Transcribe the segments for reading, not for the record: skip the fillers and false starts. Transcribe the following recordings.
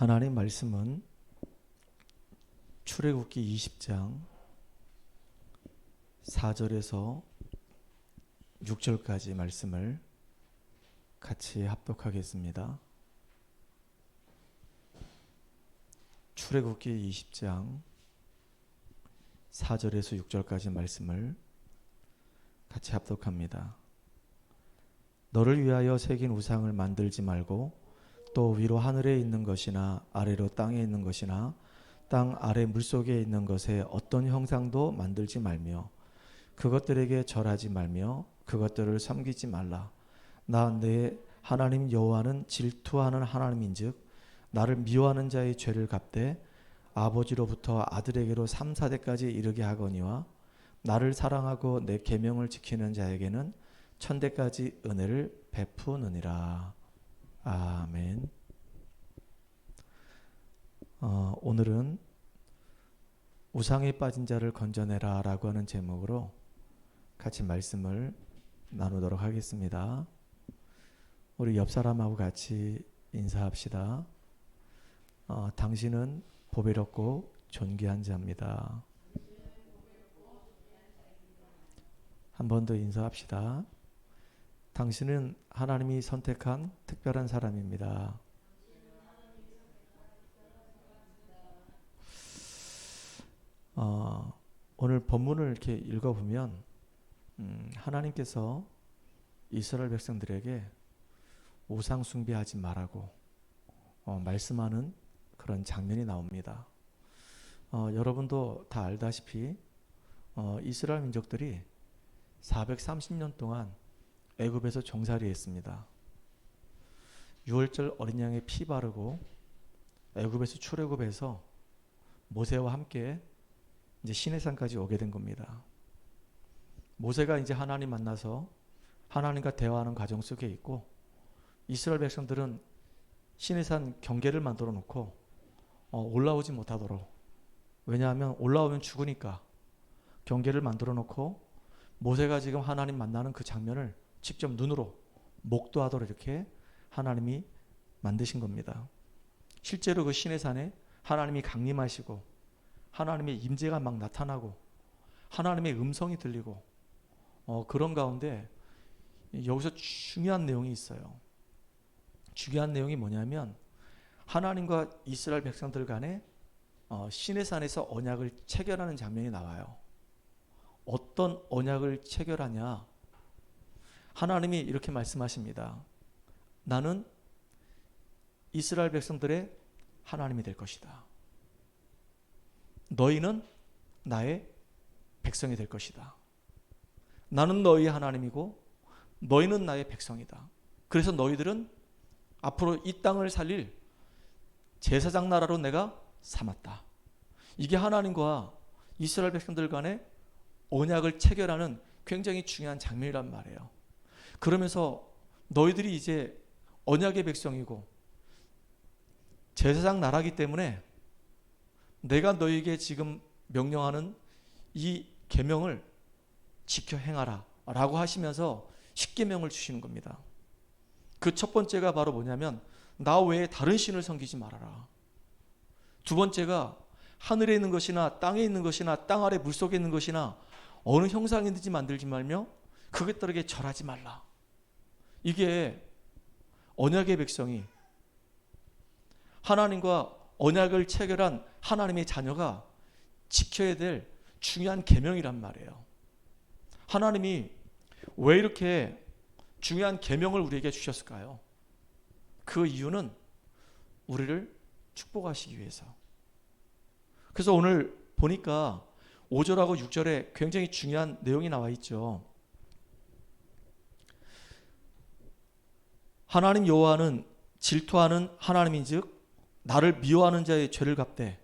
하나님 말씀은 출애굽기 20장 4절에서 6절까지 말씀을 같이 합독하겠습니다. 출애굽기 20장 4절에서 6절까지 말씀을 같이 합독합니다. 너를 위하여 새긴 우상을 만들지 말고 또 위로 하늘에 있는 것이나 아래로 땅에 있는 것이나 땅 아래 물속에 있는 것에 어떤 형상도 만들지 말며 그것들에게 절하지 말며 그것들을 섬기지 말라. 나 내 하나님 여호와는 질투하는 하나님인즉 나를 미워하는 자의 죄를 갚되 아버지로부터 아들에게로 3, 4대까지 이르게 하거니와 나를 사랑하고 내 계명을 지키는 자에게는 1000대까지 은혜를 베푸느니라. 아멘. 오늘은 우상에 빠진 자를 건져내라 라고 하는 제목으로 같이 말씀을 나누도록 하겠습니다. 우리 옆 사람하고 같이 인사합시다. 당신은 보배롭고 존귀한 자입니다. 한 번 더 인사합시다. 당신은 하나님이 선택한 특별한 사람입니다. 오늘 본문을 이렇게 읽어보면 하나님께서 이스라엘 백성들에게 우상 숭배하지 말라고 말씀하는 그런 장면이 나옵니다. 여러분도 다 알다시피 이스라엘 민족들이 430년 동안 애굽에서 종살이했습니다. 유월절 어린 양의 피 바르고 애굽에서 출애굽해서 모세와 함께 이제 시내산까지 오게 된 겁니다. 모세가 이제 하나님 만나서 하나님과 대화하는 과정 속에 있고 이스라엘 백성들은 시내산 경계를 만들어 놓고 올라오지 못하도록, 왜냐하면 올라오면 죽으니까 경계를 만들어 놓고 모세가 지금 하나님 만나는 그 장면을 직접 눈으로 목도하도록 이렇게 하나님이 만드신 겁니다. 실제로 그 시내산에 하나님이 강림하시고 하나님의 임재가 막 나타나고 하나님의 음성이 들리고 그런 가운데 여기서 중요한 내용이 있어요. 중요한 내용이 뭐냐면 하나님과 이스라엘 백성들 간에 시내산에서 언약을 체결하는 장면이 나와요. 어떤 언약을 체결하냐? 하나님이 이렇게 말씀하십니다. 나는 이스라엘 백성들의 하나님이 될 것이다. 너희는 나의 백성이 될 것이다. 나는 너희의 하나님이고 너희는 나의 백성이다. 그래서 너희들은 앞으로 이 땅을 살릴 제사장 나라로 내가 삼았다. 이게 하나님과 이스라엘 백성들 간의 언약을 체결하는 굉장히 중요한 장면이란 말이에요. 그러면서 너희들이 이제 언약의 백성이고 제사장 나라이기 때문에 내가 너희에게 지금 명령하는 이 계명을 지켜 행하라 라고 하시면서 10계명을 주시는 겁니다. 그 첫 번째가 바로 뭐냐면 나 외에 다른 신을 섬기지 말아라. 두 번째가 하늘에 있는 것이나 땅에 있는 것이나 땅 아래 물속에 있는 것이나 어느 형상이든지 만들지 말며 그것들에게 절하지 말라. 이게 언약의 백성이 하나님과 언약을 체결한 하나님의 자녀가 지켜야 될 중요한 계명이란 말이에요. 하나님이 왜 이렇게 중요한 계명을 우리에게 주셨을까요? 그 이유는 우리를 축복하시기 위해서. 그래서 오늘 보니까 5절하고 6절에 굉장히 중요한 내용이 나와 있죠. 하나님 여호와는 질투하는 하나님인즉 나를 미워하는 자의 죄를 갚되,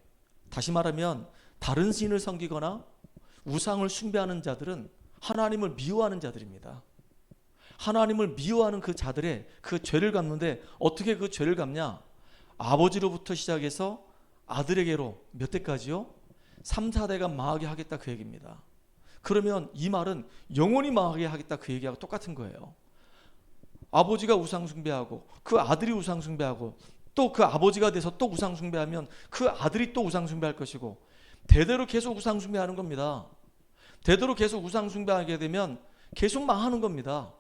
다시 말하면 다른 신을 섬기거나 우상을 숭배하는 자들은 하나님을 미워하는 자들입니다. 하나님을 미워하는 그 자들의 그 죄를 갚는데 어떻게 그 죄를 갚냐? 아버지로부터 시작해서 아들에게로 몇 대까지요? 3, 4대가 망하게 하겠다 그 얘기입니다. 그러면 이 말은 영원히 망하게 하겠다 그 얘기하고 똑같은 거예요. 아버지가 우상 숭배하고 그 아들이 우상 숭배하고 또 그 아버지가 돼서 또 우상 숭배하면 그 아들이 또 우상 숭배할 것이고, 대대로 계속 우상 숭배하는 겁니다. 대대로 계속 우상 숭배하게 되면 계속 망하는 겁니다.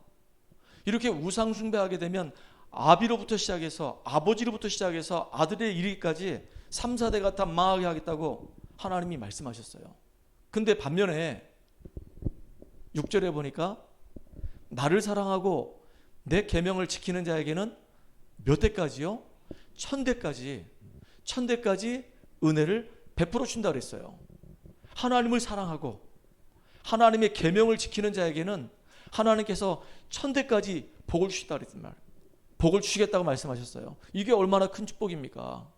이렇게 우상 숭배하게 되면 아비로부터 시작해서 아버지로부터 시작해서 아들의 이르기까지 3, 4대가 다 망하게 하겠다고 하나님이 말씀하셨어요. 근데 반면에 6절에 보니까 나를 사랑하고 내 계명을 지키는 자에게는 몇 대까지요? 1000대까지 은혜를 베풀어 준다 그랬어요. 하나님을 사랑하고 하나님의 계명을 지키는 자에게는 하나님께서 1000대까지 복을 주시다 그랬단 말. 복을 주시겠다고 말씀하셨어요. 이게 얼마나 큰 축복입니까?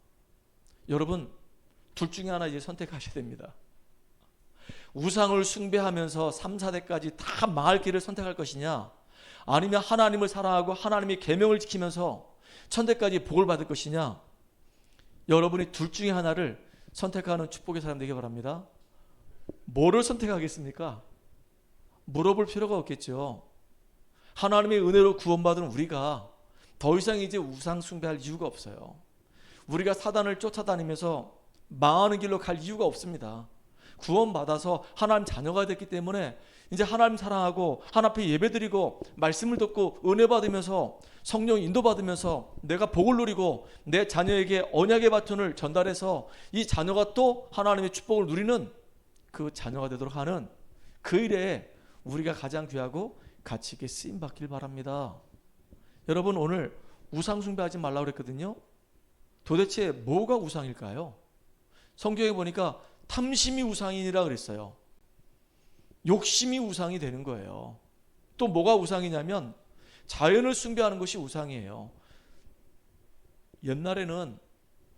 여러분, 둘 중에 하나 이제 선택하셔야 됩니다. 우상을 숭배하면서 3, 4대까지 다 망할 길을 선택할 것이냐, 아니면 하나님을 사랑하고 하나님의 계명을 지키면서 1000대까지 복을 받을 것이냐, 여러분이 둘 중에 하나를 선택하는 축복의 사람 되기 바랍니다. 뭐를 선택하겠습니까? 물어볼 필요가 없겠죠. 하나님의 은혜로 구원받은 우리가 더 이상 이제 우상 숭배할 이유가 없어요. 우리가 사단을 쫓아다니면서 망하는 길로 갈 이유가 없습니다. 구원받아서 하나님 자녀가 됐기 때문에 이제 하나님 사랑하고 하나님 앞에 예배드리고 말씀을 듣고 은혜 받으면서 성령 인도받으면서 내가 복을 누리고 내 자녀에게 언약의 바톤을 전달해서 이 자녀가 또 하나님의 축복을 누리는 그 자녀가 되도록 하는 그 일에 우리가 가장 귀하고 가치 있게 쓰임받길 바랍니다. 여러분, 오늘 우상 숭배하지 말라고 그랬거든요. 도대체 뭐가 우상일까요? 성경에 보니까 탐심이 우상이니라 그랬어요. 욕심이 우상이 되는 거예요. 또 뭐가 우상이냐면 자연을 숭배하는 것이 우상이에요. 옛날에는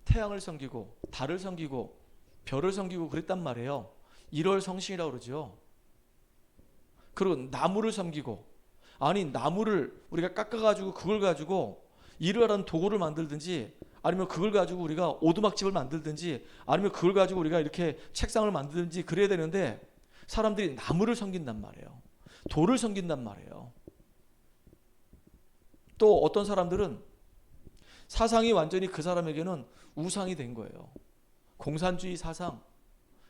태양을 섬기고 달을 섬기고 별을 섬기고 그랬단 말이에요. 일월성신이라고 그러죠. 그리고 나무를 섬기고, 아니 나무를 우리가 깎아가지고 그걸 가지고 일을 하는 도구를 만들든지, 아니면 그걸 가지고 우리가 오두막집을 만들든지, 아니면 그걸 가지고 우리가 이렇게 책상을 만들든지 그래야 되는데 사람들이 나무를 섬긴단 말이에요. 돌을 섬긴단 말이에요. 또 어떤 사람들은 사상이 완전히 그 사람에게는 우상이 된 거예요. 공산주의 사상,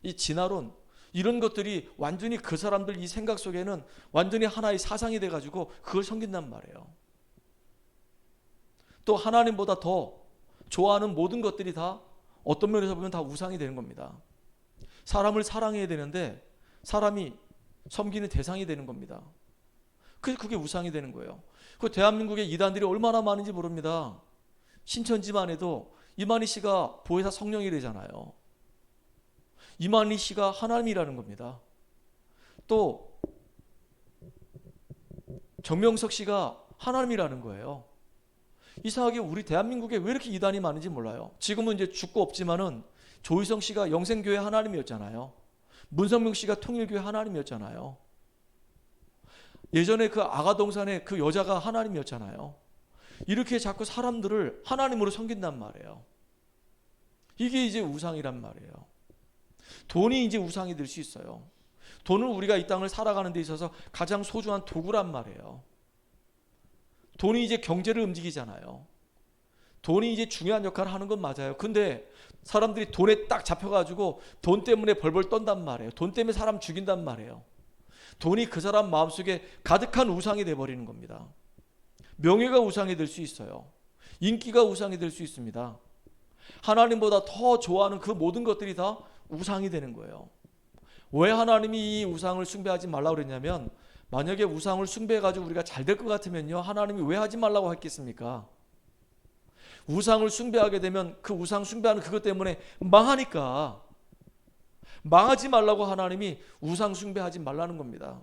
이 진화론, 이런 것들이 완전히 그 사람들 이 생각 속에는 완전히 하나의 사상이 돼가지고 그걸 섬긴단 말이에요. 또 하나님보다 더 좋아하는 모든 것들이 다 어떤 면에서 보면 다 우상이 되는 겁니다. 사람을 사랑해야 되는데 사람이 섬기는 대상이 되는 겁니다. 그게 우상이 되는 거예요. 그 대한민국의 이단들이 얼마나 많은지 모릅니다. 신천지만 해도 이만희 씨가 보혜사 성령이래잖아요. 이만희 씨가 하나님이라는 겁니다. 또 정명석 씨가 하나님이라는 거예요. 이상하게 우리 대한민국에 왜 이렇게 이단이 많은지 몰라요. 지금은 이제 죽고 없지만은 조희성 씨가 영생교회 하나님이었잖아요. 문성명 씨가 통일교회 하나님이었잖아요. 예전에 그 아가동산에 그 여자가 하나님이었잖아요. 이렇게 자꾸 사람들을 하나님으로 섬긴단 말이에요. 이게 이제 우상이란 말이에요. 돈이 이제 우상이 될 수 있어요. 돈은 우리가 이 땅을 살아가는 데 있어서 가장 소중한 도구란 말이에요. 돈이 이제 경제를 움직이잖아요. 돈이 이제 중요한 역할을 하는 건 맞아요. 근데 사람들이 돈에 딱 잡혀가지고 돈 때문에 벌벌 떤단 말이에요. 돈 때문에 사람 죽인단 말이에요. 돈이 그 사람 마음속에 가득한 우상이 돼버리는 겁니다. 명예가 우상이 될 수 있어요. 인기가 우상이 될 수 있습니다. 하나님보다 더 좋아하는 그 모든 것들이 다 우상이 되는 거예요. 왜 하나님이 이 우상을 숭배하지 말라고 그랬냐면, 만약에 우상을 숭배해가지고 우리가 잘 될 것 같으면요, 하나님이 왜 하지 말라고 했겠습니까? 우상을 숭배하게 되면 그 우상 숭배하는 그것 때문에 망하니까, 망하지 말라고 하나님이 우상 숭배하지 말라는 겁니다.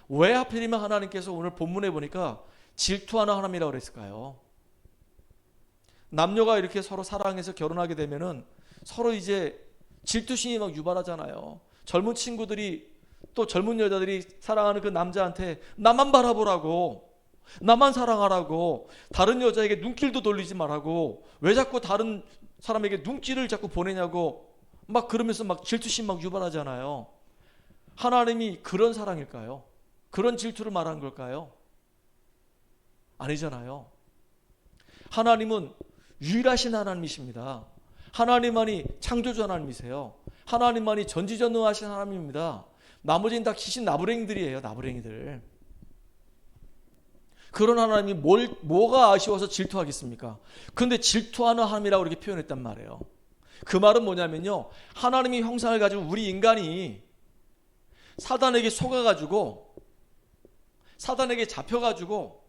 왜 하필이면 하나님께서 오늘 본문에 보니까 질투하는 하나님이라고 그랬을까요? 남녀가 이렇게 서로 사랑해서 결혼하게 되면은 서로 이제 질투심이 막 유발하잖아요. 젊은 친구들이, 또 젊은 여자들이 사랑하는 그 남자한테 나만 바라보라고, 나만 사랑하라고, 다른 여자에게 눈길도 돌리지 말라고, 왜 자꾸 다른 사람에게 눈길을 자꾸 보내냐고 막 그러면서 막 질투심 막 유발하잖아요. 하나님이 그런 사랑일까요? 그런 질투를 말하는 걸까요? 아니잖아요. 하나님은 유일하신 하나님이십니다. 하나님만이 창조주 하나님이세요. 하나님만이 전지전능하신 하나님입니다. 나머지는 다 귀신 나부랭이들이에요. 나부랭이들. 그런 하나님이 뭐가 아쉬워서 질투하겠습니까? 그런데 질투하는 하나님이라고 이렇게 표현했단 말이에요. 그 말은 뭐냐면요, 하나님의 형상을 가지고 우리 인간이 사단에게 속아가지고, 사단에게 잡혀가지고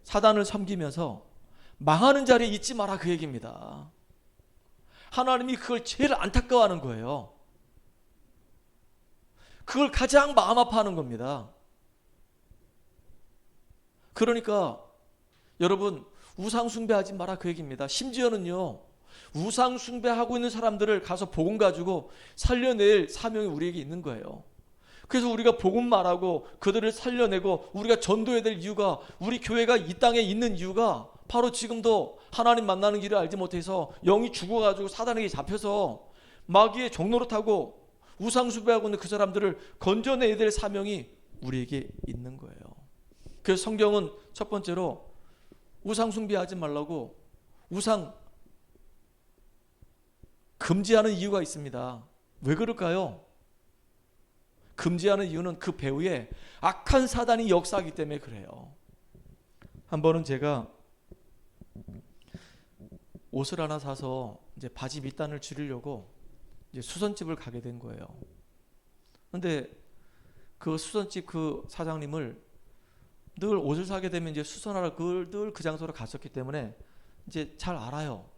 사단을 섬기면서 망하는 자리에 있지 마라, 그 얘기입니다. 하나님이 그걸 제일 안타까워하는 거예요. 그걸 가장 마음 아파하는 겁니다. 그러니까 여러분, 우상 숭배하지 마라, 그 얘기입니다. 심지어는요, 우상 숭배하고 있는 사람들을 가서 복음 가지고 살려낼 사명이 우리에게 있는 거예요. 그래서 우리가 복음 말하고 그들을 살려내고 우리가 전도해야 될 이유가, 우리 교회가 이 땅에 있는 이유가 바로 지금도 하나님 만나는 길을 알지 못해서 영이 죽어가지고 사단에게 잡혀서 마귀의 종노릇하고 우상 숭배하고 있는 그 사람들을 건져내야 될 사명이 우리에게 있는 거예요. 그래서 성경은 첫 번째로 우상 숭배하지 말라고 우상 금지하는 이유가 있습니다. 왜 그럴까요? 금지하는 이유는 그 배후에 악한 사단이 역사하기 때문에 그래요. 한 번은 제가 옷을 하나 사서 이제 바지 밑단을 줄이려고 이제 수선집을 가게 된 거예요. 근데 그 수선집 그 사장님을 늘 옷을 사게 되면 이제 수선하러 늘 그 장소로 갔었기 때문에 이제 잘 알아요.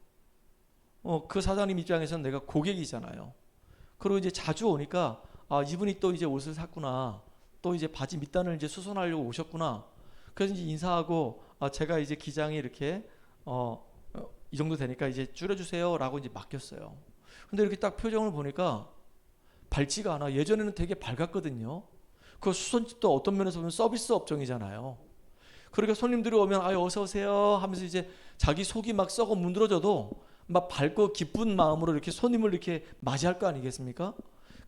그 사장님 입장에서는 내가 고객이잖아요. 그리고 이제 자주 오니까 이분이 또 이제 옷을 샀구나. 또 이제 바지 밑단을 이제 수선하려고 오셨구나. 그래서 이제 인사하고 제가 이제 기장이 이렇게 이 정도 되니까 이제 줄여주세요라고 이제 맡겼어요. 근데 이렇게 딱 표정을 보니까 밝지가 않아. 예전에는 되게 밝았거든요. 그 수선집도 어떤 면에서 보면 서비스 업종이잖아요. 그러니까 손님들이 오면 어서 오세요 하면서 이제 자기 속이 막 썩어 문드러져도 막 밝고 기쁜 마음으로 이렇게 손님을 이렇게 맞이할 거 아니겠습니까?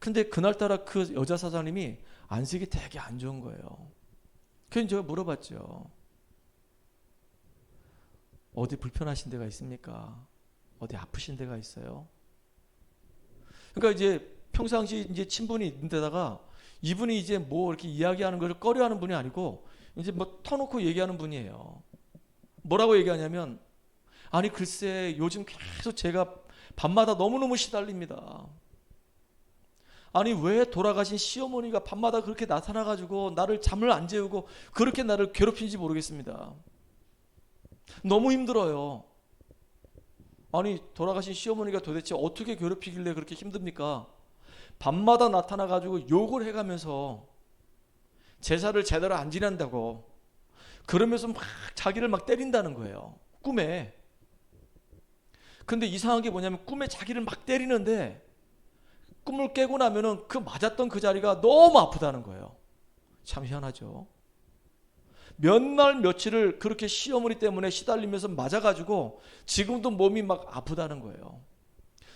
근데 그날따라 그 여자 사장님이 안색이 되게 안 좋은 거예요. 그래서 제가 물어봤죠. 어디 불편하신 데가 있습니까? 어디 아프신 데가 있어요? 그러니까 이제 평상시 이제 친분이 있는 데다가 이분이 이제 뭐 이렇게 이야기하는 것을 꺼려하는 분이 아니고 이제 뭐 터놓고 얘기하는 분이에요. 뭐라고 얘기하냐면, 아니 글쎄 요즘 계속 제가 밤마다 너무너무 시달립니다. 아니 왜 돌아가신 시어머니가 밤마다 그렇게 나타나가지고 나를 잠을 안 재우고 그렇게 나를 괴롭히는지 모르겠습니다. 너무 힘들어요. 아니 돌아가신 시어머니가 도대체 어떻게 괴롭히길래 그렇게 힘듭니까? 밤마다 나타나가지고 욕을 해가면서 제사를 제대로 안 지낸다고 그러면서 막 자기를 막 때린다는 거예요. 꿈에. 근데 이상한 게 뭐냐면 꿈에 자기를 막 때리는데 꿈을 깨고 나면은 그 맞았던 그 자리가 너무 아프다는 거예요. 참 희한하죠. 몇 날 며칠을 그렇게 시어머니 때문에 시달리면서 맞아가지고 지금도 몸이 막 아프다는 거예요.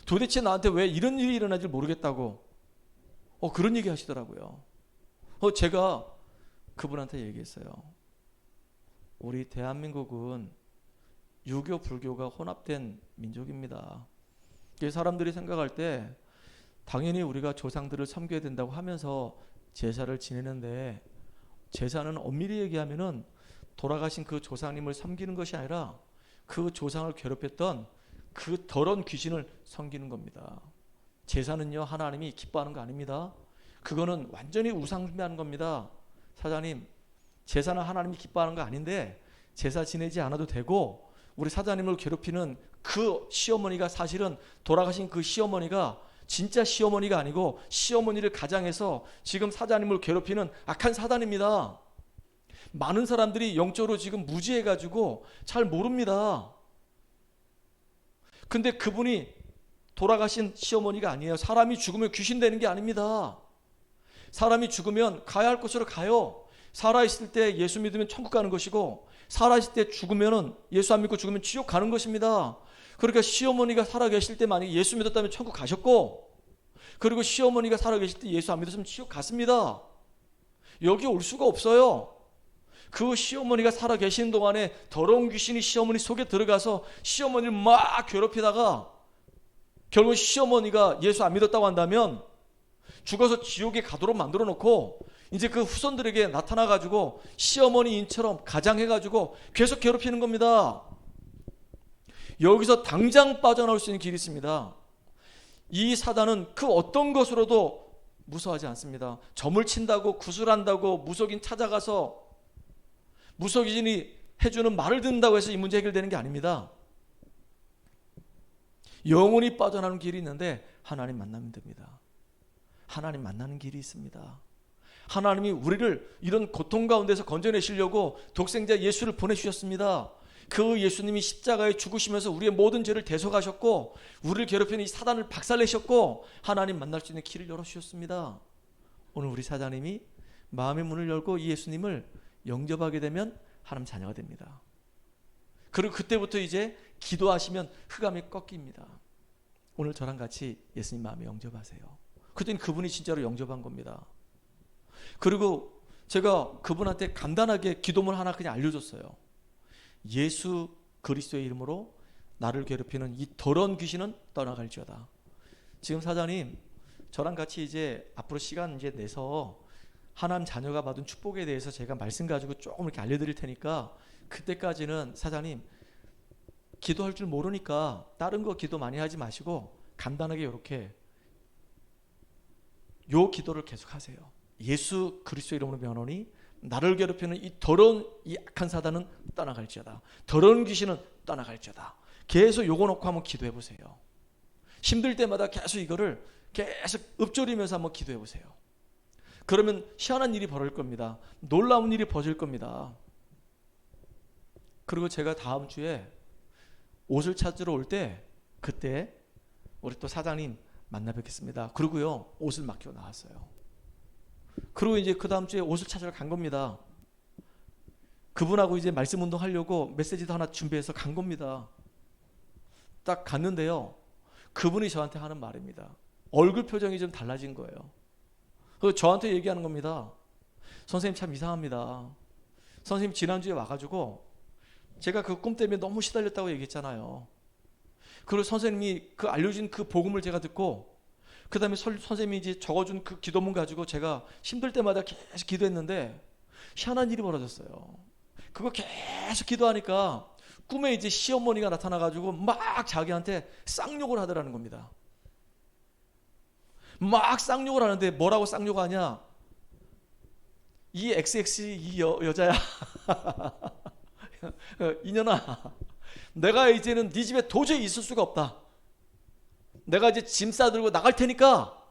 도대체 나한테 왜 이런 일이 일어나지 모르겠다고 그런 얘기 하시더라고요. 제가 그분한테 얘기했어요. 우리 대한민국은 유교 불교가 혼합된 민족입니다. 사람들이 생각할 때 당연히 우리가 조상들을 섬겨야 된다고 하면서 제사를 지내는데, 제사는 엄밀히 얘기하면은 돌아가신 그 조상님을 섬기는 것이 아니라 그 조상을 괴롭혔던 그 더러운 귀신을 섬기는 겁니다. 제사는요 하나님이 기뻐하는 거 아닙니다. 그거는 완전히 우상숭배하는 겁니다. 사장님, 제사는 하나님이 기뻐하는 거 아닌데 제사 지내지 않아도 되고, 우리 사장님을 괴롭히는 그 시어머니가 사실은 돌아가신 그 시어머니가 진짜 시어머니가 아니고 시어머니를 가장해서 지금 사장님을 괴롭히는 악한 사단입니다. 많은 사람들이 영적으로 지금 무지해가지고 잘 모릅니다. 근데 그분이 돌아가신 시어머니가 아니에요. 사람이 죽으면 귀신 되는 게 아닙니다. 사람이 죽으면 가야 할 곳으로 가요. 살아있을 때 예수 믿으면 천국 가는 것이고, 살아있을 때 죽으면 예수 안 믿고 죽으면 지옥 가는 것입니다. 그러니까 시어머니가 살아계실 때 만약에 예수 믿었다면 천국 가셨고, 그리고 시어머니가 살아계실 때 예수 안 믿었으면 지옥 갔습니다. 여기 올 수가 없어요. 그 시어머니가 살아 계시는 동안에 더러운 귀신이 시어머니 속에 들어가서 시어머니를 막 괴롭히다가 결국 시어머니가 예수 안 믿었다고 한다면 죽어서 지옥에 가도록 만들어 놓고 이제 그 후손들에게 나타나 가지고 시어머니인처럼 가장해 가지고 계속 괴롭히는 겁니다. 여기서 당장 빠져나올 수 있는 길이 있습니다. 이 사단은 그 어떤 것으로도 무서워하지 않습니다. 점을 친다고, 구슬한다고, 무속인 찾아가서 무속인이 해주는 말을 듣는다고 해서 이 문제 해결되는 게 아닙니다. 영원히 빠져나오는 길이 있는데 하나님 만나면 됩니다. 하나님 만나는 길이 있습니다. 하나님이 우리를 이런 고통 가운데서 건져내시려고 독생자 예수를 보내주셨습니다. 그 예수님이 십자가에 죽으시면서 우리의 모든 죄를 대속하셨고 우리를 괴롭히는 이 사단을 박살내셨고 하나님 만날 수 있는 길을 열어주셨습니다. 오늘 우리 사장님이 마음의 문을 열고 이 예수님을 영접하게 되면 하나님 자녀가 됩니다. 그리고 그때부터 이제 기도하시면 흑암이 꺾입니다. 오늘 저랑 같이 예수님 마음에 영접하세요. 그랬더니 그분이 진짜로 영접한 겁니다. 그리고 제가 그분한테 간단하게 기도문 하나 그냥 알려줬어요. 예수 그리스도의 이름으로 나를 괴롭히는 이 더러운 귀신은 떠나갈지어다. 지금 사장님 저랑 같이 이제 앞으로 시간 이제 내서 하나님 자녀가 받은 축복에 대해서 제가 말씀 가지고 조금 이렇게 알려드릴 테니까 그때까지는 사장님 기도할 줄 모르니까 다른 거 기도 많이 하지 마시고 간단하게 이렇게 요 기도를 계속 하세요. 예수 그리스도 이름으로 명하노니 나를 괴롭히는 이 더러운 이 악한 사단은 떠나갈지어다. 더러운 귀신은 떠나갈지어다. 계속 요거 놓고 한번 기도해 보세요. 힘들 때마다 계속 이거를 계속 읊조리면서 한번 기도해 보세요. 그러면 희한한 일이 벌어질 겁니다. 놀라운 일이 벌어질 겁니다. 그리고 제가 다음 주에 옷을 찾으러 올 때 그때 우리 또 사장님 만나 뵙겠습니다. 그리고요 옷을 맡기고 나왔어요. 그리고 이제 그 다음 주에 옷을 찾으러 간 겁니다. 그분하고 이제 말씀 운동 하려고 메시지도 하나 준비해서 간 겁니다. 딱 갔는데요. 그분이 저한테 하는 말입니다. 얼굴 표정이 좀 달라진 거예요. 그래서 저한테 얘기하는 겁니다. 선생님 참 이상합니다. 선생님 지난주에 와가지고 제가 그 꿈 때문에 너무 시달렸다고 얘기했잖아요. 그리고 선생님이 그 알려준 그 복음을 제가 듣고 그 다음에 선생님이 이제 적어준 그 기도문 가지고 제가 힘들 때마다 계속 기도했는데 희한한 일이 벌어졌어요. 그거 계속 기도하니까 꿈에 이제 시어머니가 나타나가지고 막 자기한테 쌍욕을 하더라는 겁니다. 막 쌍욕을 하는데 뭐라고 쌍욕하냐? 이 XX 이 여자야. 이년아, 내가 이제는 네 집에 도저히 있을 수가 없다. 내가 이제 짐 싸들고 나갈 테니까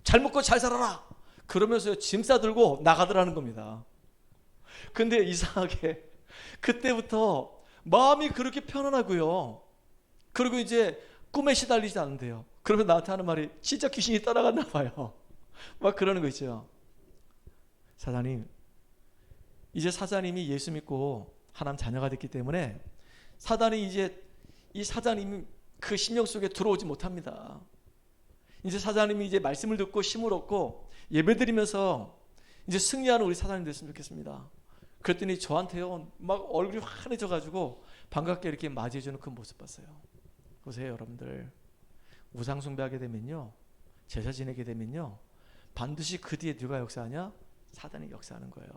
잘 먹고 잘 살아라. 그러면서 짐 싸들고 나가더라는 겁니다. 근데 이상하게 그때부터 마음이 그렇게 편안하고요. 그리고 이제 꿈에 시달리지 않는데요. 그러면 나한테 하는 말이 진짜 귀신이 따라갔나 봐요. 막 그러는 거 있죠. 사장님, 이제 사장님이 예수 믿고 하나님 자녀가 됐기 때문에 사단이 이제 이 사장님이 그 심령 속에 들어오지 못합니다. 이제 사장님이 이제 말씀을 듣고 힘을 얻고 예배드리면서 이제 승리하는 우리 사장님 됐으면 좋겠습니다. 그랬더니 저한테요 막 얼굴이 환해져가지고 반갑게 이렇게 맞이해주는 그 모습 봤어요. 보세요 여러분들, 우상 숭배하게 되면요, 제사 지내게 되면요, 반드시 그 뒤에 누가 역사하냐? 사단이 역사하는 거예요.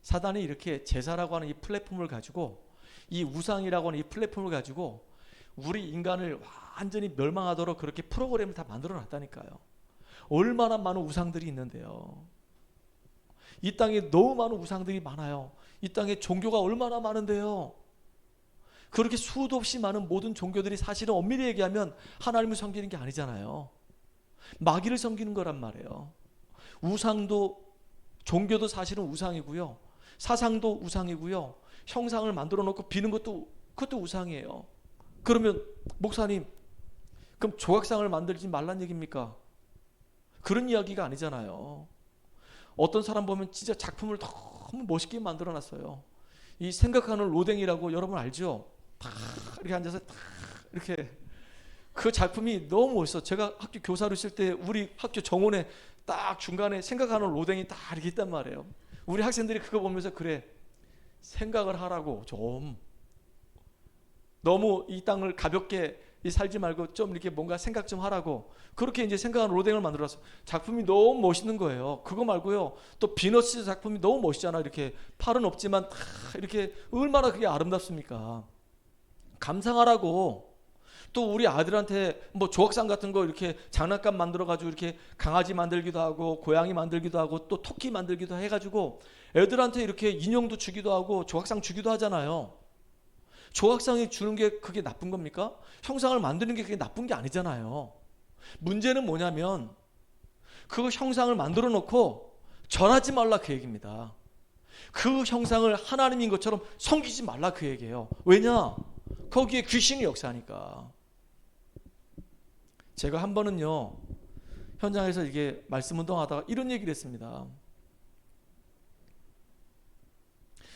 사단이 이렇게 제사라고 하는 이 플랫폼을 가지고, 이 우상이라고 하는 이 플랫폼을 가지고 우리 인간을 완전히 멸망하도록 그렇게 프로그램을 다 만들어 놨다니까요. 얼마나 많은 우상들이 있는데요. 이 땅에 너무 많은 우상들이 많아요. 이 땅에 종교가 얼마나 많은데요. 그렇게 수도 없이 많은 모든 종교들이 사실은 엄밀히 얘기하면 하나님을 섬기는 게 아니잖아요. 마귀를 섬기는 거란 말이에요. 우상도, 종교도 사실은 우상이고요, 사상도 우상이고요, 형상을 만들어 놓고 비는 것도 그것도 우상이에요. 그러면 목사님, 그럼 조각상을 만들지 말란 얘기입니까? 그런 이야기가 아니잖아요. 어떤 사람 보면 진짜 작품을 너무 멋있게 만들어 놨어요. 이 생각하는 로댕이라고 여러분 알죠? 다 이렇게 앉아서 다 이렇게, 그 작품이 너무 멋있어. 제가 학교 교사로 있을 때 우리 학교 정원에 딱 중간에 생각하는 로댕이 다 이렇게 있단 말이에요. 우리 학생들이 그거 보면서 그래, 생각을 하라고. 좀 너무 이 땅을 가볍게 살지 말고 좀 이렇게 뭔가 생각 좀 하라고. 그렇게 이제 생각하는 로댕을 만들어서 작품이 너무 멋있는 거예요. 그거 말고요, 또 비너스 작품이 너무 멋있잖아. 이렇게 팔은 없지만 다 이렇게 얼마나 그게 아름답습니까? 감상하라고. 또 우리 아들한테 뭐 조각상 같은 거 이렇게 장난감 만들어 가지고 이렇게 강아지 만들기도 하고 고양이 만들기도 하고 또 토끼 만들기도 해가지고 애들한테 이렇게 인형도 주기도 하고 조각상 주기도 하잖아요. 조각상이 주는 게 그게 나쁜 겁니까? 형상을 만드는 게 그게 나쁜 게 아니잖아요. 문제는 뭐냐면 그 형상을 만들어 놓고 절하지 말라 그 얘기입니다. 그 형상을 하나님인 것처럼 섬기지 말라 그 얘기예요. 왜냐? 거기에 귀신이 역사하니까. 제가 한 번은요, 현장에서 이게 말씀 운동하다가 이런 얘기를 했습니다.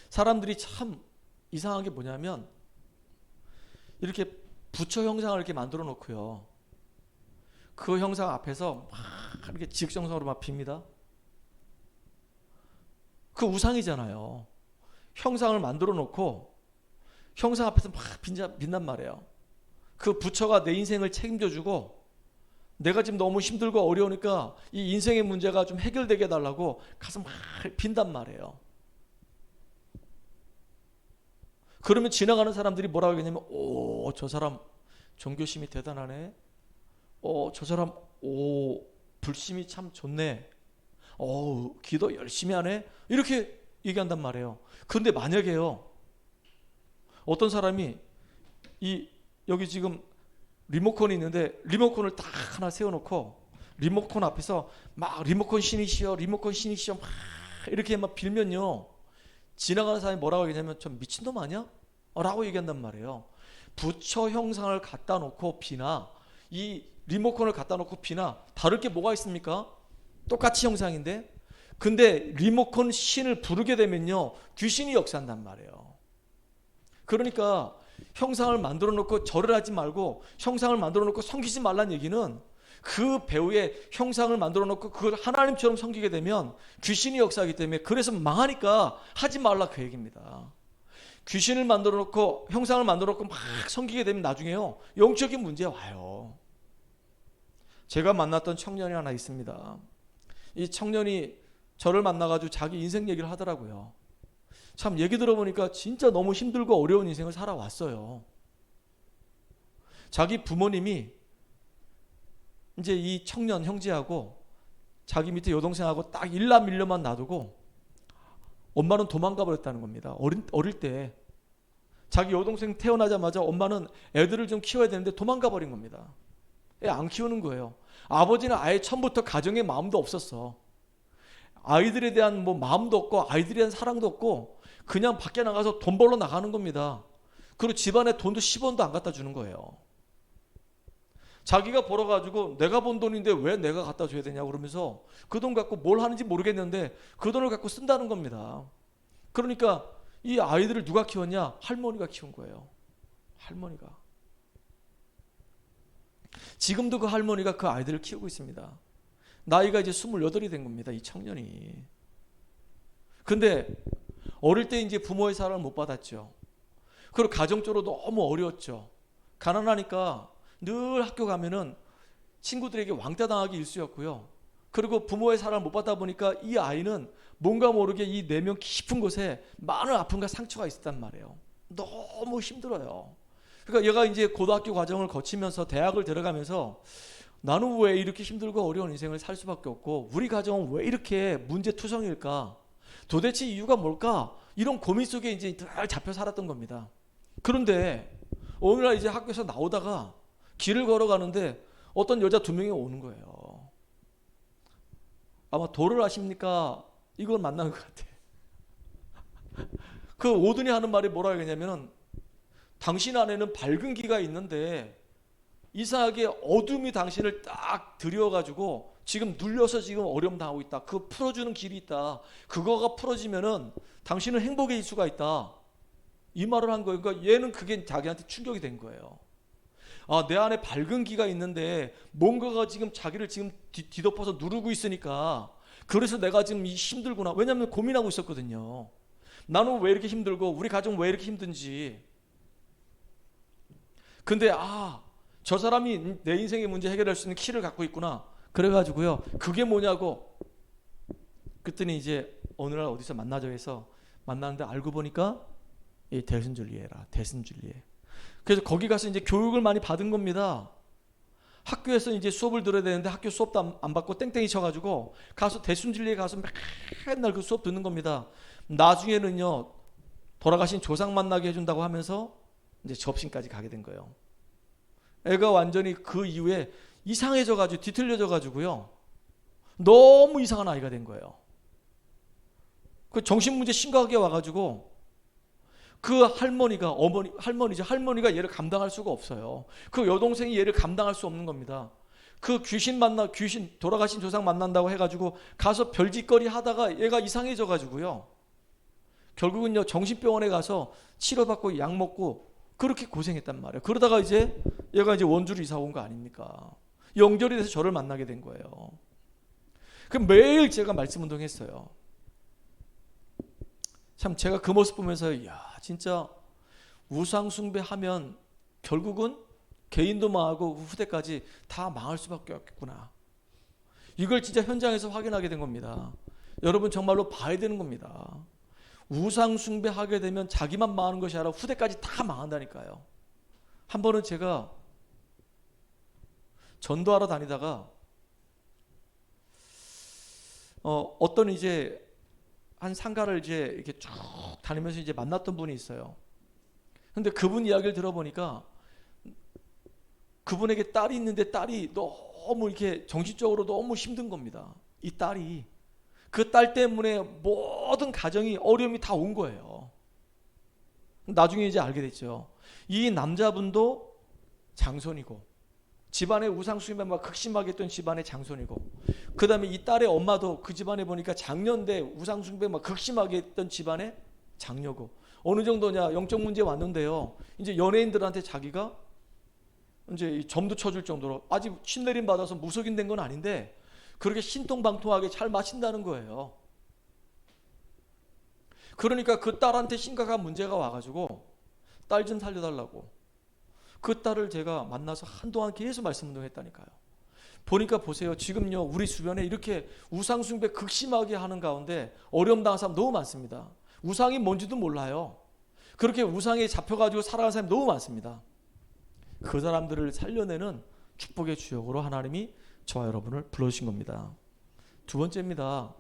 사람들이 참 이상한 게 뭐냐면 이렇게 부처 형상을 이렇게 만들어 놓고요, 그 형상 앞에서 막 이렇게 지극정성으로 막 빕니다. 그 우상이잖아요. 형상을 만들어 놓고 형상 앞에서 막 빈단 말이에요. 그 부처가 내 인생을 책임져 주고 내가 지금 너무 힘들고 어려우니까 이 인생의 문제가 좀 해결되게 해달라고 가서 막 빈단 말이에요. 그러면 지나가는 사람들이 뭐라고 하겠냐면, 오, 저 사람 종교심이 대단하네. 저 사람, 오, 불심이 참 좋네. 기도 열심히 하네. 이렇게 얘기한단 말이에요. 그런데 만약에요, 어떤 사람이 여기 지금 리모컨이 있는데 리모컨을 딱 하나 세워놓고 리모컨 앞에서 막 리모컨 신이시여 리모컨 신이시여 막 이렇게 막 빌면요, 지나가는 사람이 뭐라고 얘기하냐면 저 미친놈 아니야? 라고 얘기한단 말이에요. 부처 형상을 갖다 놓고 비나 이 리모컨을 갖다 놓고 비나 다를 게 뭐가 있습니까? 똑같이 형상인데. 근데 리모컨 신을 부르게 되면요, 귀신이 역사한단 말이에요. 그러니까 형상을 만들어 놓고 절을 하지 말고 형상을 만들어 놓고 섬기지 말란 얘기는, 그 배우의 형상을 만들어 놓고 그걸 하나님처럼 섬기게 되면 귀신이 역사하기 때문에, 그래서 망하니까 하지 말라 그 얘기입니다. 귀신을 만들어 놓고 형상을 만들어 놓고 막 섬기게 되면 나중에요, 영적인 문제 와요. 제가 만났던 청년이 하나 있습니다. 이 청년이 저를 만나가지고 자기 인생 얘기를 하더라고요. 참 얘기 들어보니까 진짜 너무 힘들고 어려운 인생을 살아왔어요. 자기 부모님이 이제 이 청년 형제하고 자기 밑에 여동생하고 딱 일남일녀만 놔두고 엄마는 도망가 버렸다는 겁니다. 어릴 때 자기 여동생 태어나자마자 엄마는 애들을 좀 키워야 되는데 도망가 버린 겁니다. 애 안 키우는 거예요. 아버지는 아예 처음부터 가정에 마음도 없었어. 아이들에 대한 뭐 마음도 없고 아이들에 대한 사랑도 없고 그냥 밖에 나가서 돈 벌러 나가는 겁니다. 그리고 집안에 돈도 10원도 안 갖다 주는 거예요. 자기가 벌어가지고 내가 번 돈인데 왜 내가 갖다 줘야 되냐고 그러면서 그 돈 갖고 뭘 하는지 모르겠는데 그 돈을 갖고 쓴다는 겁니다. 그러니까 이 아이들을 누가 키웠냐? 할머니가 키운 거예요. 할머니가. 지금도 그 할머니가 그 아이들을 키우고 있습니다. 나이가 이제 28이 된 겁니다, 이 청년이. 근데 어릴 때 이제 부모의 사랑을 못 받았죠. 그리고 가정적으로 너무 어려웠죠. 가난하니까 늘 학교 가면은 친구들에게 왕따 당하기 일쑤였고요. 그리고 부모의 사랑을 못 받다 보니까 이 아이는 뭔가 모르게 이 내면 깊은 곳에 많은 아픔과 상처가 있었단 말이에요. 너무 힘들어요. 그러니까 얘가 이제 고등학교 과정을 거치면서 대학을 들어가면서 나는 왜 이렇게 힘들고 어려운 인생을 살 수밖에 없고 우리 가정은 왜 이렇게 문제투성일까? 도대체 이유가 뭘까? 이런 고민 속에 이제 늘 잡혀 살았던 겁니다. 그런데 어느 날 이제 학교에서 나오다가 길을 걸어가는데 어떤 여자 2명이 오는 거예요. 아마 도를 아십니까? 이걸 만난 것 같아. 그 오더니 하는 말이 뭐라고 하냐면은, 당신 안에는 밝은 기가 있는데 이상하게 어둠이 당신을 딱 들여가지고 지금 눌려서 지금 어려움 당하고 있다. 그거 풀어주는 길이 있다. 그거가 풀어지면은 당신은 행복해질 수가 있다. 이 말을 한 거예요. 그러니까 얘는 그게 자기한테 충격이 된 거예요. 아, 내 안에 밝은 기가 있는데 뭔가가 지금 자기를 지금 뒤덮어서 누르고 있으니까 그래서 내가 지금 힘들구나. 왜냐하면 고민하고 있었거든요. 나는 왜 이렇게 힘들고 우리 가족은 왜 이렇게 힘든지. 근데 저 사람이 내 인생의 문제 해결할 수 있는 키를 갖고 있구나. 그래가지고요, 그게 뭐냐고. 그랬더니 이제 어느 날 어디서 만나자 해서 만나는데 알고 보니까 이 대순절리에라, 대순절리에. 그래서 거기 가서 이제 교육을 많이 받은 겁니다. 학교에서 이제 수업을 들어야 되는데 학교 수업도 안 받고 땡땡이 쳐가지고 가서 대순절리에 가서 맨날 그 수업 듣는 겁니다. 나중에는요, 돌아가신 조상 만나게 해준다고 하면서 이제 접신까지 가게 된 거예요. 애가 완전히 그 이후에 이상해져가지고 뒤틀려져가지고요, 너무 이상한 아이가 된 거예요. 그 정신문제 심각하게 와가지고 그 할머니가 할머니가 얘를 감당할 수가 없어요. 그 여동생이 얘를 감당할 수 없는 겁니다. 그 귀신 돌아가신 조상 만난다고 해가지고 가서 별짓거리 하다가 얘가 이상해져가지고요, 결국은요 정신병원에 가서 치료받고 약 먹고 그렇게 고생했단 말이에요. 그러다가 이제 얘가 이제 원주로 이사 온 거 아닙니까? 연결이 돼서 저를 만나게 된 거예요. 그 매일 제가 말씀 운동했어요. 참 제가 그 모습 보면서 야, 진짜 우상 숭배하면 결국은 개인도 망하고 후대까지 다 망할 수밖에 없겠구나. 이걸 진짜 현장에서 확인하게 된 겁니다. 여러분 정말로 봐야 되는 겁니다. 우상 숭배하게 되면 자기만 망하는 것이 아니라 후대까지 다 망한다니까요. 한 번은 제가 전도하러 다니다가 어떤 이제 한 상가를 이제 이렇게 쭉 다니면서 이제 만났던 분이 있어요. 근데 그분 이야기를 들어보니까 그분에게 딸이 있는데 딸이 너무 이렇게 정신적으로 너무 힘든 겁니다. 이 딸이 그 딸 때문에 모든 가정이 어려움이 다 온 거예요. 나중에 이제 알게 됐죠. 이 남자분도 장손이고 집안의 우상숭배 막 극심하게 했던 집안의 장손이고, 그 다음에 이 딸의 엄마도 그 집안에 보니까 장녀인데 우상숭배 막 극심하게 했던 집안의 장녀고, 어느 정도냐, 영적 문제 왔는데요, 이제 연예인들한테 자기가 이제 점도 쳐줄 정도로, 아직 신내림 받아서 무속인 된 건 아닌데 그렇게 신통방통하게 잘 마신다는 거예요. 그러니까 그 딸한테 심각한 문제가 와가지고 딸 좀 살려달라고 그 딸을 제가 만나서 한동안 계속 말씀 운동했다니까요. 보니까 보세요. 지금요 우리 주변에 이렇게 우상숭배 극심하게 하는 가운데 어려움 당한 사람 너무 많습니다. 우상이 뭔지도 몰라요. 그렇게 우상에 잡혀가지고 살아가는 사람이 너무 많습니다. 그 사람들을 살려내는 축복의 주역으로 하나님이 저와 여러분을 불러주신 겁니다. 두 번째입니다.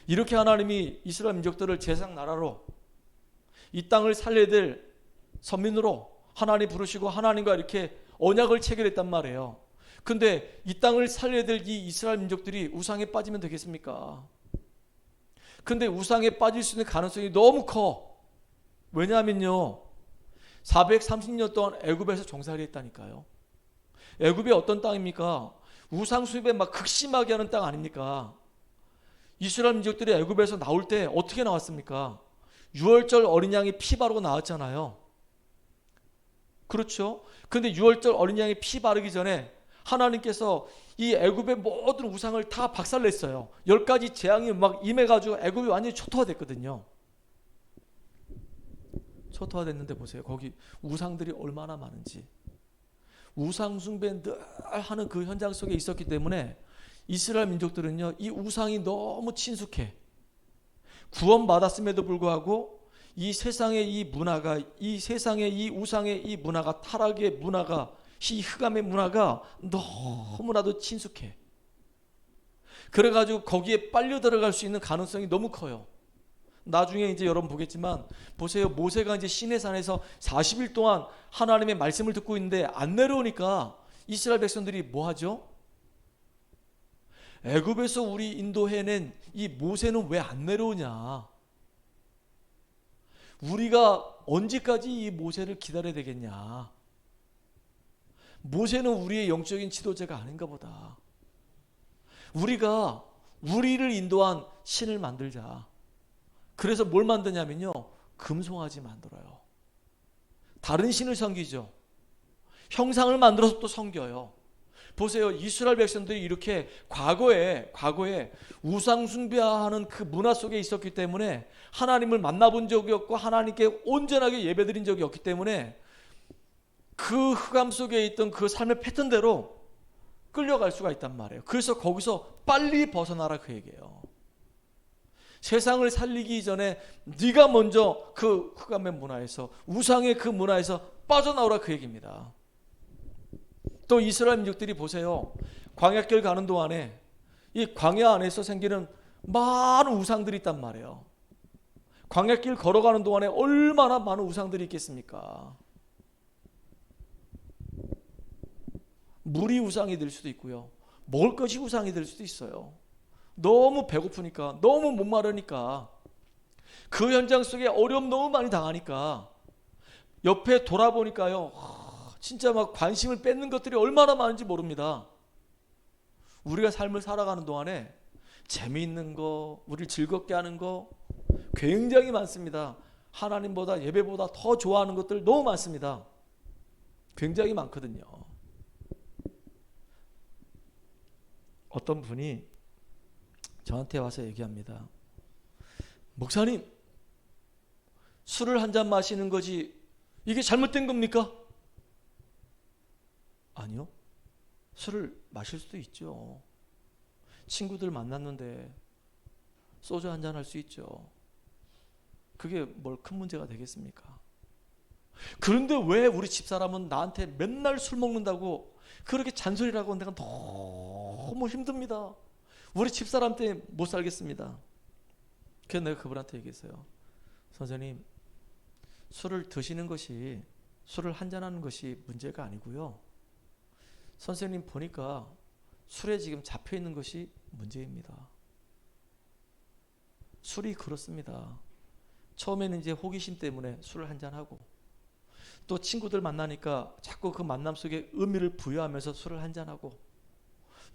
이렇게 하나님이 이스라엘 민족들을 제사장 나라로, 이 땅을 살려야 될 선민으로 하나님 부르시고 하나님과 이렇게 언약을 체결했단 말이에요. 근데 이 땅을 살려야 될 이 이스라엘 민족들이 우상에 빠지면 되겠습니까? 근데 우상에 빠질 수 있는 가능성이 너무 커. 왜냐하면요, 430년 동안 애굽에서 종살이 했다니까요. 애굽이 어떤 땅입니까? 우상 숭배 막 극심하게 하는 땅 아닙니까? 이스라엘 민족들이 애굽에서 나올 때 어떻게 나왔습니까? 유월절 어린 양이 피 바르고 나왔잖아요. 그렇죠? 근데 유월절 어린 양이 피 바르기 전에 하나님께서 이 애굽의 모든 우상을 다 박살냈어요. 10가지 재앙이 막 임해가지고 애굽이 완전히 초토화됐거든요. 초토화됐는데 보세요. 거기 우상들이 얼마나 많은지. 우상 숭배 늘 하는 그 현장 속에 있었기 때문에 이스라엘 민족들은요, 이 우상이 너무 친숙해. 구원받았음에도 불구하고 이 세상의 이 문화가, 이 세상의 이 우상의 이 문화가, 타락의 문화가, 이 흑암의 문화가 너무나도 친숙해. 그래가지고 거기에 빨려 들어갈 수 있는 가능성이 너무 커요. 나중에 이제 여러분 보겠지만, 보세요. 모세가 이제 시내산에서 40일 동안 하나님의 말씀을 듣고 있는데 안 내려오니까 이스라엘 백성들이 뭐 하죠? 애굽에서 우리 인도해낸 이 모세는 왜 안 내려오냐? 우리가 언제까지 이 모세를 기다려야 되겠냐? 모세는 우리의 영적인 지도자가 아닌가 보다. 우리가 우리를 인도한 신을 만들자. 그래서 뭘 만드냐면요, 금송아지 만들어요. 다른 신을 섬기죠. 형상을 만들어서 또 섬겨요. 보세요. 이스라엘 백성들이 이렇게 과거에 우상 숭배하는 그 문화 속에 있었기 때문에 하나님을 만나본 적이 없고 하나님께 온전하게 예배드린 적이 없기 때문에 그 흑암 속에 있던 그 삶의 패턴대로 끌려갈 수가 있단 말이에요. 그래서 거기서 빨리 벗어나라 그 얘기예요. 세상을 살리기 전에 네가 먼저 그 흑암의 문화에서, 우상의 그 문화에서 빠져나오라 그 얘기입니다. 또 이스라엘 민족들이 보세요. 광야길 가는 동안에 이 광야 안에서 생기는 많은 우상들이 있단 말이에요. 광야길 걸어가는 동안에 얼마나 많은 우상들이 있겠습니까? 물이 우상이 될 수도 있고요. 먹을 것이 우상이 될 수도 있어요. 너무 배고프니까, 너무 목마르니까, 그 현장 속에 어려움 너무 많이 당하니까 옆에 돌아보니까요, 진짜 막 관심을 뺏는 것들이 얼마나 많은지 모릅니다. 우리가 삶을 살아가는 동안에 재미있는 거, 우리를 즐겁게 하는 거 굉장히 많습니다. 하나님보다, 예배보다 더 좋아하는 것들 너무 많습니다. 굉장히 많거든요. 어떤 분이 저한테 와서 얘기합니다. 목사님, 술을 한 잔 마시는 거지 이게 잘못된 겁니까? 아니요. 술을 마실 수도 있죠. 친구들 만났는데 소주 한 잔 할 수 있죠. 그게 뭘 큰 문제가 되겠습니까? 그런데 왜 우리 집사람은 나한테 맨날 술 먹는다고 그렇게 잔소리를 하고 내가 너무 힘듭니다. 우리 집사람 때문에 못 살겠습니다. 그래서 내가 그분한테 얘기했어요. 선생님, 술을 드시는 것이, 술을 한잔하는 것이 문제가 아니고요. 선생님 보니까 술에 지금 잡혀 있는 것이 문제입니다. 술이 그렇습니다. 처음에는 이제 호기심 때문에 술을 한잔하고, 또 친구들 만나니까 자꾸 그 만남 속에 의미를 부여하면서 술을 한잔하고,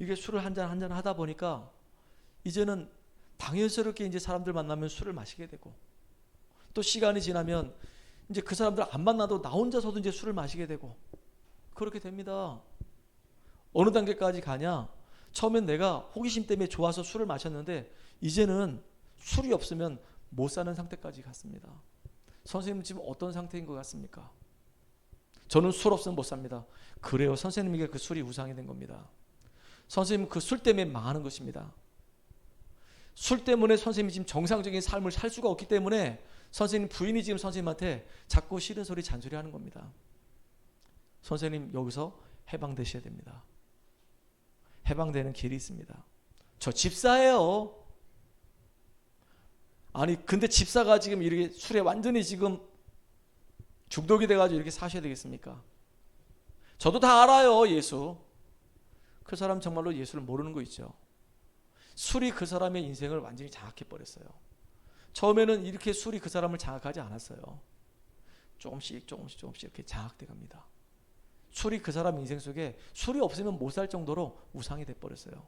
이게 술을 한잔 하다 보니까 이제는 당연스럽게 이제 사람들 만나면 술을 마시게 되고, 또 시간이 지나면 이제 그 사람들 안 만나도 나 혼자서도 이제 술을 마시게 되고, 그렇게 됩니다. 어느 단계까지 가냐? 처음엔 내가 호기심 때문에 좋아서 술을 마셨는데 이제는 술이 없으면 못 사는 상태까지 갔습니다. 선생님은 지금 어떤 상태인 것 같습니까? 저는 술 없으면 못 삽니다. 그래요. 선생님에게 그 술이 우상이 된 겁니다. 선생님은 그 술 때문에 망하는 것입니다. 술 때문에 선생님이 지금 정상적인 삶을 살 수가 없기 때문에 선생님 부인이 지금 선생님한테 자꾸 싫은 소리 잔소리 하는 겁니다. 선생님 여기서 해방되셔야 됩니다. 해방되는 길이 있습니다. 저 집사예요. 아니 근데 집사가 지금 이렇게 술에 완전히 지금 중독이 돼가지고 이렇게 사셔야 되겠습니까? 저도 다 알아요. 예수. 그 사람 정말로 예수를 모르는 거 있죠. 술이 그 사람의 인생을 완전히 장악해버렸어요. 처음에는 이렇게 술이 그 사람을 장악하지 않았어요. 조금씩 이렇게 장악돼 갑니다. 술이 그 사람 인생 속에, 술이 없으면 못 살 정도로 우상이 돼버렸어요.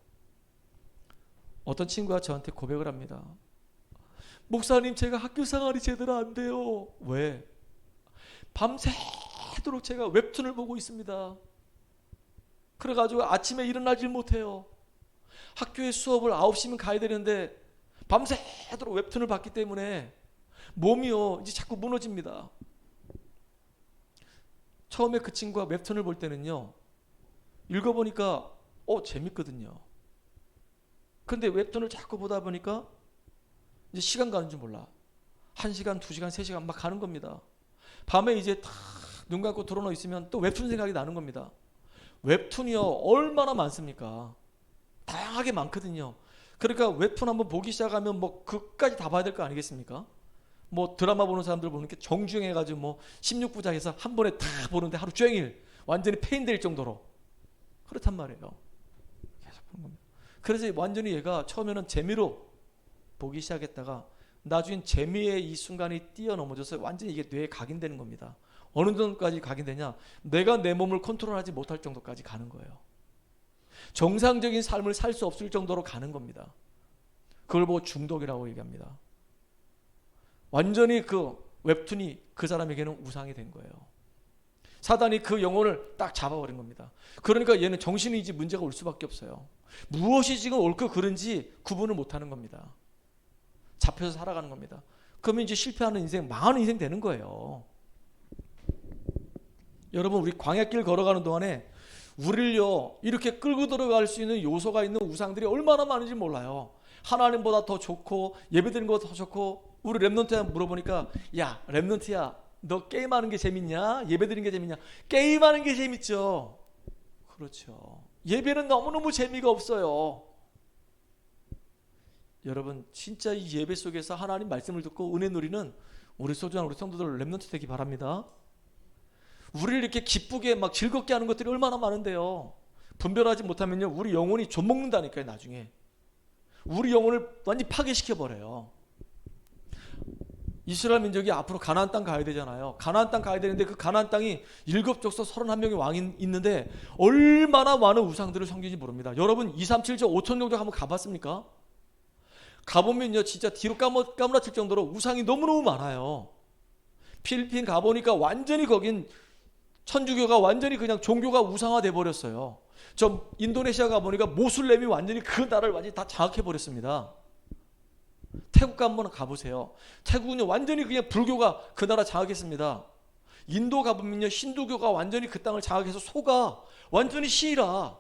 어떤 친구가 저한테 고백을 합니다. 목사님, 제가 학교 생활이 제대로 안 돼요. 왜? 밤새도록 제가 웹툰을 보고 있습니다. 그래가지고 아침에 일어나질 못해요. 학교에 수업을 9시면 가야 되는데 밤새도록 웹툰을 봤기 때문에 몸이요 이제 자꾸 무너집니다. 처음에 그 친구가 웹툰을 볼 때는요, 읽어보니까 재밌거든요. 근데 웹툰을 자꾸 보다 보니까 이제 시간 가는 줄 몰라. 1시간, 2시간, 3시간 막 가는 겁니다. 밤에 이제 탁 눈 감고 드러누워 있으면 또 웹툰 생각이 나는 겁니다. 웹툰이요 얼마나 많습니까? 다양하게 많거든요. 그러니까 웹툰 한번 보기 시작하면 뭐 그까지 다 봐야 될 거 아니겠습니까? 뭐 드라마 보는 사람들 보는 게 정주행해가지고 뭐 16부작 해서 한 번에 다 보는데 하루 종일 완전히 페인될 정도로 그렇단 말이에요. 계속 보는 겁니다. 그래서 완전히 얘가 처음에는 재미로 보기 시작했다가 나중엔 재미의 이 순간이 뛰어넘어져서 완전히 이게 뇌에 각인되는 겁니다. 어느 정도까지 각인되냐? 내가 내 몸을 컨트롤하지 못할 정도까지 가는 거예요. 정상적인 삶을 살 수 없을 정도로 가는 겁니다. 그걸 보고 중독이라고 얘기합니다. 완전히 그 웹툰이 그 사람에게는 우상이 된 거예요. 사단이 그 영혼을 딱 잡아버린 겁니다. 그러니까 얘는 정신이지 문제가 올 수밖에 없어요. 무엇이 지금 옳고 그른지 구분을 못하는 겁니다. 잡혀서 살아가는 겁니다. 그러면 이제 실패하는 인생, 망하는 인생 되는 거예요. 여러분, 우리 광야길 걸어가는 동안에 우리를요 이렇게 끌고 들어갈 수 있는 요소가 있는 우상들이 얼마나 많은지 몰라요. 하나님보다 더 좋고 예배드리는 것보다 더 좋고. 우리 랩넌트한테 물어보니까, 야 랩넌트야, 너 게임하는 게 재밌냐? 예배드리는 게 재밌냐? 게임하는 게 재밌죠. 그렇죠. 예배는 너무너무 재미가 없어요. 여러분, 진짜 이 예배 속에서 하나님 말씀을 듣고 은혜 누리는 우리 소중한 우리 성도들 랩넌트 되기 바랍니다. 우리를 이렇게 기쁘게 막 즐겁게 하는 것들이 얼마나 많은데요. 분별하지 못하면요 우리 영혼이 좀먹는다니까요. 나중에 우리 영혼을 완전히 파괴시켜버려요. 이스라엘 민족이 앞으로 가나안 땅 가야 되잖아요. 가나안 땅 가야 되는데 그 가나안 땅이 7족속 31명의 왕이 있는데 얼마나 많은 우상들을 섬기는지 모릅니다. 여러분 2, 3, 7조 5천 정도 한번 가봤습니까? 가보면요 진짜 뒤로 까무라칠 정도로 우상이 너무너무 많아요. 필리핀 가보니까 완전히 거긴 천주교가 완전히 그냥 종교가 우상화돼 버렸어요. 저 인도네시아 가보니까 모슬렘이 완전히 그 나라를 완전히 다 장악해 버렸습니다. 태국 한번 가보세요. 태국은요 완전히 그냥 불교가 그 나라 장악했습니다. 인도 가보면요 힌두교가 완전히 그 땅을 장악해서 소가 완전히 시이라.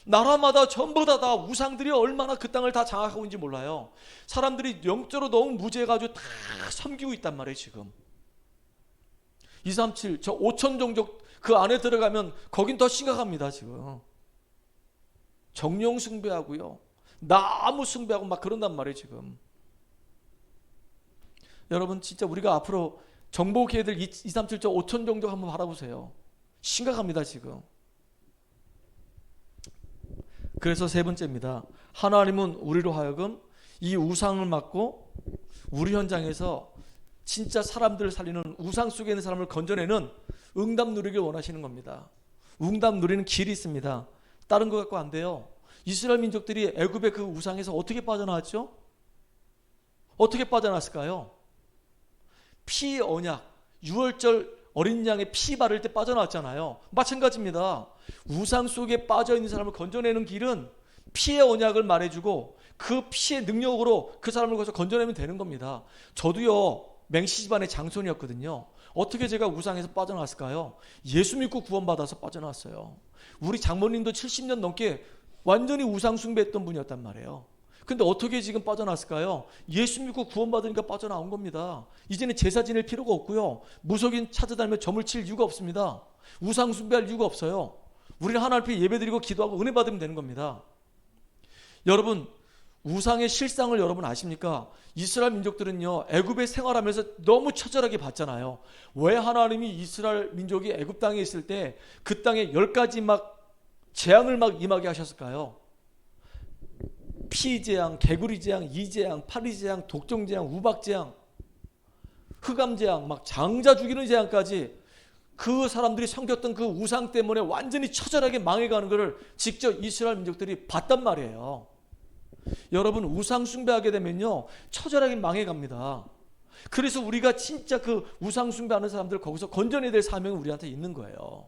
나라마다 전부 다 우상들이 얼마나 그 땅을 다 장악하고 있는지 몰라요. 사람들이 영적으로 너무 무죄해가지고 다 섬기고 있단 말이에요 지금. 237 저 5천 종족 그 안에 들어가면 거긴 더 심각합니다 지금. 정령 숭배하고요 나무 숭배하고 막 그런단 말이에요 지금. 여러분 진짜 우리가 앞으로 정복해야 될 237조 5천 종족 한번 바라보세요. 심각합니다 지금. 그래서 세 번째입니다. 하나님은 우리로 하여금 이 우상을 막고 우리 현장에서 진짜 사람들을 살리는 우상 속에 있는 사람을 건져내는 응답 누리길 원하시는 겁니다. 응답 누리는 길이 있습니다. 다른 거 갖고 안 돼요. 이스라엘 민족들이 애굽의 그 우상에서 어떻게 빠져나왔죠? 어떻게 빠져나왔을까요? 피 언약, 유월절 어린 양의 피 바를 때 빠져나왔잖아요. 마찬가지입니다. 우상 속에 빠져있는 사람을 건져내는 길은 피의 언약을 말해주고 그 피의 능력으로 그 사람을 거기서 건져내면 되는 겁니다. 저도요 맹시 집안의 장손이었거든요. 어떻게 제가 우상에서 빠져나왔을까요? 예수 믿고 구원받아서 빠져나왔어요. 우리 장모님도 70년 넘게 완전히 우상 숭배했던 분이었단 말이에요. 근데 어떻게 지금 빠져나왔을까요? 예수 믿고 구원받으니까 빠져나온 겁니다. 이제는 제사 지낼 필요가 없고요. 무속인 찾아다니며 점을 칠 이유가 없습니다. 우상 숭배할 이유가 없어요. 우리는 하나님 앞에 예배드리고 기도하고 은혜 받으면 되는 겁니다. 여러분 우상의 실상을 여러분 아십니까? 이스라엘 민족들은요 애굽에 생활하면서 너무 처절하게 봤잖아요. 왜 하나님이 이스라엘 민족이 애굽 땅에 있을 때 그 땅에 10가지 막 재앙을 막 임하게 하셨을까요? 피재앙, 개구리재앙, 이재앙, 파리재앙, 독종재앙, 우박재앙, 흑암재앙, 막 장자 죽이는 재앙까지 그 사람들이 섬겼던 그 우상 때문에 완전히 처절하게 망해가는 것을 직접 이스라엘 민족들이 봤단 말이에요. 여러분 우상 숭배하게 되면요 처절하게 망해갑니다. 그래서 우리가 진짜 그 우상 숭배하는 사람들을 거기서 건져내야 될 사명이 우리한테 있는 거예요.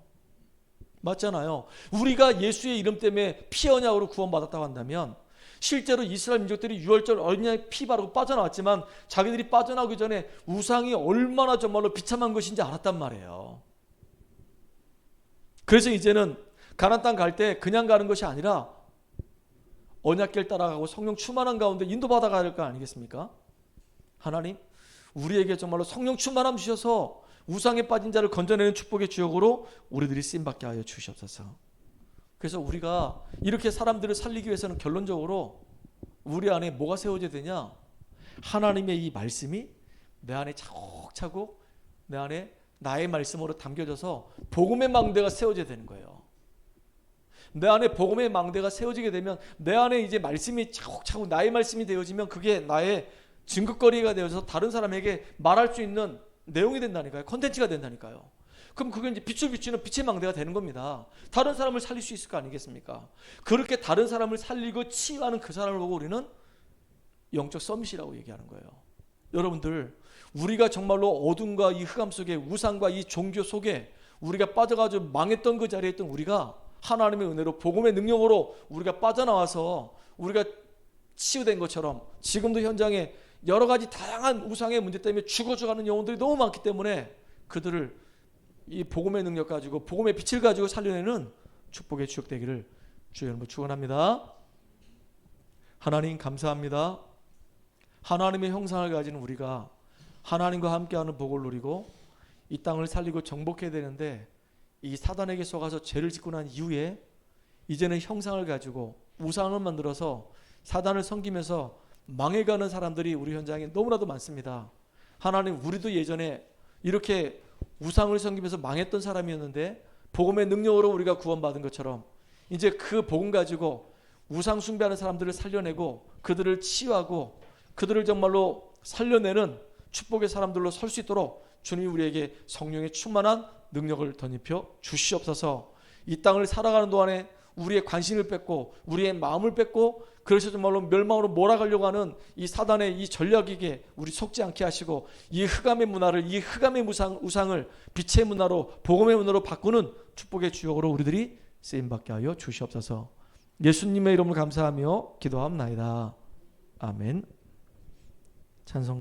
맞잖아요. 우리가 예수의 이름 때문에 피 언약으로 구원받았다고 한다면 실제로 이스라엘 민족들이 유월절 어린 양의 피 바르고 빠져나왔지만 자기들이 빠져나오기 전에 우상이 얼마나 정말로 비참한 것인지 알았단 말이에요. 그래서 이제는 가나안 땅 갈 때 그냥 가는 것이 아니라 언약길 따라가고 성령 충만한 가운데 인도받아 가야 될 거 아니겠습니까? 하나님 우리에게 정말로 성령 충만함 주셔서 우상에 빠진 자를 건져내는 축복의 주역으로 우리들이 쓰임받게 하여 주시옵소서. 그래서 우리가 이렇게 사람들을 살리기 위해서는 결론적으로 우리 안에 뭐가 세워져야 되냐? 하나님의 이 말씀이 내 안에 차곡차곡 내 안에 나의 말씀으로 담겨져서 복음의 망대가 세워져야 되는 거예요. 내 안에 복음의 망대가 세워지게 되면 내 안에 이제 말씀이 차곡차곡 나의 말씀이 되어지면 그게 나의 증거거리가 되어서 다른 사람에게 말할 수 있는 내용이 된다니까요. 컨텐츠가 된다니까요. 그럼 그게 이제 빛을 비추는 빛의 망대가 되는 겁니다. 다른 사람을 살릴 수 있을 거 아니겠습니까? 그렇게 다른 사람을 살리고 치유하는 그 사람을 보고 우리는 영적 서밋이라고 얘기하는 거예요. 여러분들 우리가 정말로 어둠과 이 흑암 속에 우상과 이 종교 속에 우리가 빠져가지고 망했던 그 자리에 있던 우리가 하나님의 은혜로 복음의 능력으로 우리가 빠져나와서 우리가 치유된 것처럼 지금도 현장에 여러 가지 다양한 우상의 문제 때문에 죽어져가는 영혼들이 너무 많기 때문에 그들을 이 복음의 능력 가지고 복음의 빛을 가지고 살려내는 축복의 주역 되기를 주의 이름으로 축원합니다. 하나님 감사합니다. 하나님의 형상을 가진 우리가 하나님과 함께하는 복을 누리고 이 땅을 살리고 정복해야 되는데 이 사단에게 속아서 죄를 짓고 난 이후에 이제는 형상을 가지고 우상을 만들어서 사단을 섬기면서 망해가는 사람들이 우리 현장에 너무나도 많습니다. 하나님, 우리도 예전에 이렇게 우상을 섬기면서 망했던 사람이었는데 복음의 능력으로 우리가 구원받은 것처럼 이제 그 복음 가지고 우상 숭배하는 사람들을 살려내고 그들을 치유하고 그들을 정말로 살려내는 축복의 사람들로 설 수 있도록 주님이 우리에게 성령의 충만한 능력을 덧입혀 주시옵소서. 이 땅을 살아가는 동안에 우리의 관심을 뺏고 우리의 마음을 뺏고 그래서 정말로 멸망으로 몰아가려고 하는 이 사단의 이 전략에게 우리 속지 않게 하시고 이 흑암의 문화를, 이 흑암의 우상을 빛의 문화로, 복음의 문화로 바꾸는 축복의 주역으로 우리들이 쓰임받게 하여 주시옵소서. 예수님의 이름으로 감사하며 기도하옵나이다. 아멘. 찬송.